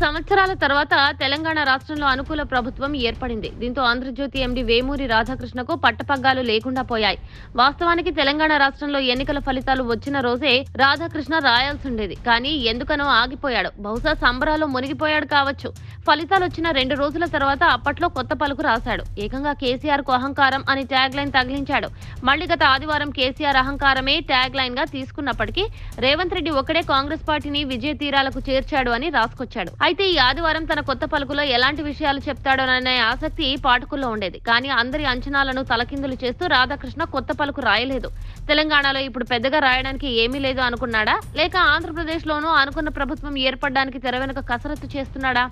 సంవత్సరాల తర్వాత తెలంగాణ రాష్ట్రంలో అనుకూల ప్రభుత్వం ఏర్పడింది. దీంతో ఆంధ్రజ్యోతి ఎండీ వేమూరి రాధాకృష్ణకు పట్టపగ్గాలు లేకుండా పోయాయి. వాస్తవానికి తెలంగాణ రాష్ట్రంలో ఎన్నికల ఫలితాలు వచ్చిన రోజే రాధాకృష్ణ రాయాల్సిండేది. కానీ ఎందుకనో ఆగిపోయాడు. బహుశా సంబరాల్లో మునిగిపోయాడు కావచ్చు. ఫలితాలు వచ్చిన 2 రోజుల తర్వాత అప్పట్లో కొత్త పలుకు రాశాడు. ఏకంగా కేసీఆర్ కు అహంకారం అని ట్యాగ్ లైన్ తగిలించాడు. మళ్లీ గత ఆదివారం కేసీఆర్ అహంకారమే ట్యాగ్ లైన్ గా తీసుకున్నప్పటికీ రేవంత్ రెడ్డి ఒక్కడే కాంగ్రెస్ పార్టీని విజయ తీరాలకు చేర్చాడు అని రాసుకొచ్చాడు. అయితే ఈ ఆదివారం తన కొత్త పలుకులో ఎలాంటి విషయాలు చెప్తాడోననే ఆసక్తి పాఠకుల్లో ఉండేది. కానీ అందరి అంచనాలను తలకిందులు చేస్తూ రాధాకృష్ణ కొత్త పలుకు రాయలేదు. తెలంగాణలో ఇప్పుడు పెద్దగా రాయడానికి ఏమీ లేదు అనుకున్నాడా, లేక ఆంధ్రప్రదేశ్ లోనూ అనుకున్న ప్రభుత్వం ఏర్పడడానికి తెర వెనుక కసరత్తు చేస్తున్నాడా?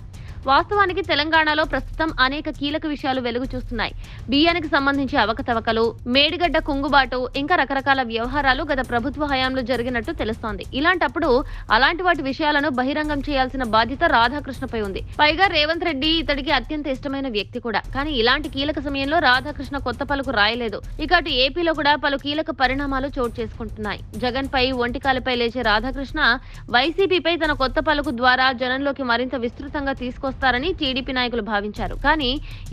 వాస్తవానికి తెలంగాణలో ప్రస్తుతం అనేక కీలక విషయాలు వెలుగు చూస్తున్నాయి. బియ్యానికి సంబంధించి అవకతవకలు, మేడిగడ్డ కుంగుబాటు, ఇంకా రకరకాల వ్యవహారాలు గత ప్రభుత్వ హయాంలో జరిగినట్టు తెలుస్తోంది. ఇలాంటప్పుడు అలాంటి వాటి విషయాలను బహిరంగం చేయాల్సిన బాధ్యత రాధాకృష్ణపై ఉంది. పైగా రేవంత్ రెడ్డి ఇతడికి అత్యంత ఇష్టమైన వ్యక్తి కూడా. కానీ ఇలాంటి కీలక సమయంలో రాధాకృష్ణ కొత్త పలుకు రాయలేదు. ఇక అటు ఏపీలో కూడా పలు కీలక పరిణామాలు చోటు చేసుకుంటున్నాయి. జగన్ పై ఒంటికాలపై లేచే రాధాకృష్ణ వైసీపీపై తన కొత్త పలుకు ద్వారా జనంలోకి మరింత విస్తృతంగా వస్తారని టీడీపీ నాయకులు భావించారు. కానీ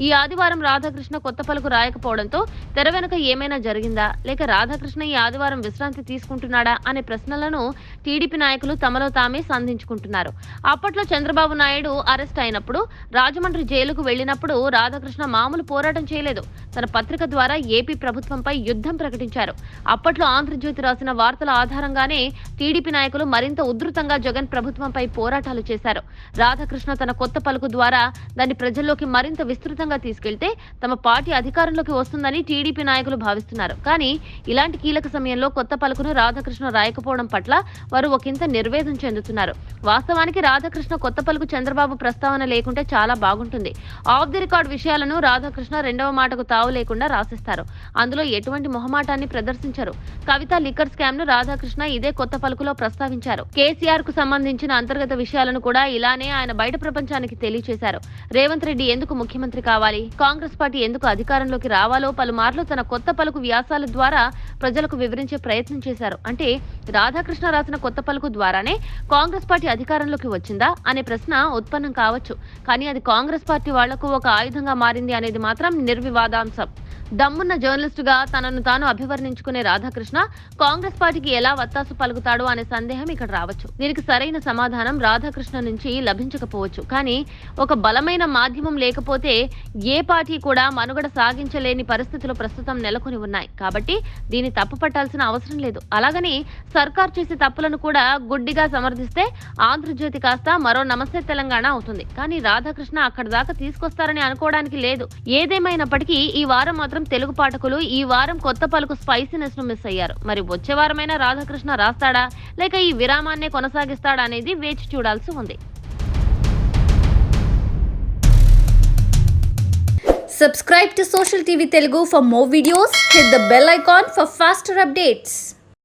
ఈ ఆదివారం రాధాకృష్ణ కొత్త పలుకు రాయకపోవడంతో తెర వెనుక ఏమైనా జరిగిందా, లేక రాధాకృష్ణ ఈ ఆదివారం విశ్రాంతి తీసుకుంటున్నాడా అనే ప్రశ్నలను టీడీపీ నాయకులు తమలో తామే సంధించుకుంటున్నారు. అప్పట్లో చంద్రబాబు నాయుడు అరెస్ట్ అయినప్పుడు, రాజమండ్రి జైలుకు వెళ్లినప్పుడు రాధాకృష్ణ మామూలు పోరాటం చేయలేదు. తన పత్రిక ద్వారా ఏపీ ప్రభుత్వంపై యుద్ధం ప్రకటించారు. అప్పట్లో ఆంధ్రజ్యోతి రాసిన వార్తల ఆధారంగానే టీడీపీ నాయకులు మరింత ఉధృతంగా జగన్ ప్రభుత్వంపై పోరాటాలు చేశారు. రాధాకృష్ణ తన కొత్త పలుకు ద్వారా దాన్ని ప్రజల్లోకి మరింత విస్తృతంగా తీసుకెళ్తే తమ పార్టీ అధికారంలోకి వస్తుందని టీడీపీ నాయకులు భావిస్తున్నారు. కానీ ఇలాంటి కీలక సమయంలో కొత్త పలుకును రాధాకృష్ణ రాయకపోవడం పట్ల వారు ఒకంత నిర్వేదం చెందుతున్నారు. వాస్తవానికి రాధాకృష్ణ కొత్త పలుకు చంద్రబాబు ప్రస్తావన లేకుంటే చాలా బాగుంటుంది. ఆఫ్ ది రికార్డ్ విషయాలను రాధాకృష్ణ రెండవ మాటకు తావు లేకుండా రాసిస్తారు. అందులో ఎటువంటి మొహమాటాన్ని ప్రదర్శించరు. కవిత లిక్కర్ స్కామ్ ను రాధాకృష్ణ ఇదే కొత్త పలుకులో ప్రస్తావించారు. కేసీఆర్ కు సంబంధించిన అంతర్గత విషయాలను కూడా ఇలానే ఆయన బయట ప్రపంచానికి తెలియచేశారు. రేవంత్ రెడ్డి ఎందుకు ముఖ్యమంత్రి కావాలి, కాంగ్రెస్ పార్టీ ఎందుకు అధికారంలోకి రావాలో పలుమార్లు తన కొత్త పలుకు వ్యాసాల ద్వారా ప్రజలకు వివరించే ప్రయత్నం చేశారు. అంటే రాధాకృష్ణ రాసిన కొత్త పలుకు ద్వారానే కాంగ్రెస్ పార్టీ అధికారంలోకి వచ్చిందా అనే ప్రశ్న ఉత్పన్నం కావచ్చు. కానీ అది కాంగ్రెస్ పార్టీ వాళ్లకు ఒక ఆయుధంగా మారింది అనేది మాత్రం నిర్వివాదాంశం. దమ్మున్న జర్నలిస్టుగా తనను తాను అభివర్ణించుకునే రాధాకృష్ణ కాంగ్రెస్ పార్టీకి ఎలా వత్తాసు పలుకుతాడు అనే సందేహం ఇక్కడ రావచ్చు. దీనికి సరైన సమాధానం రాధాకృష్ణ నుంచి లభించకపోవచ్చు. కానీ ఒక బలమైన మాధ్యమం లేకపోతే ఏ పార్టీ కూడా మనుగడ సాగించలేని పరిస్థితులు ప్రస్తుతం నెలకొని ఉన్నాయి. కాబట్టి దీన్ని తప్పుపట్టాల్సిన అవసరం లేదు. అలాగని సర్కార్ చేసే తప్పులను కూడా గుడ్డిగా సమర్థిస్తే ఆంధ్రజ్యోతి కాస్త మరో నమస్తే తెలంగాణ అవుతుంది. కానీ రాధాకృష్ణ అక్కడి దాకా తీసుకొస్తారని అనుకోవడానికి లేదు. ఏదేమైనప్పటికీ ఈ వారం మాత్రం తెలుగు పాఠకులు ఈ వారం కొత్త పలుకు స్పైసీనెస్ ను మిస్ అయ్యారు. మరి వచ్చే వారమైనా రాధాకృష్ణ రాస్తాడా, లేక ఈ విరామాన్నే కొనసాగిస్తాడా అనేది వేచి చూడాల్సి ఉంది. Subscribe to Social TV Telugu for more videos. Hit the bell icon for faster updates.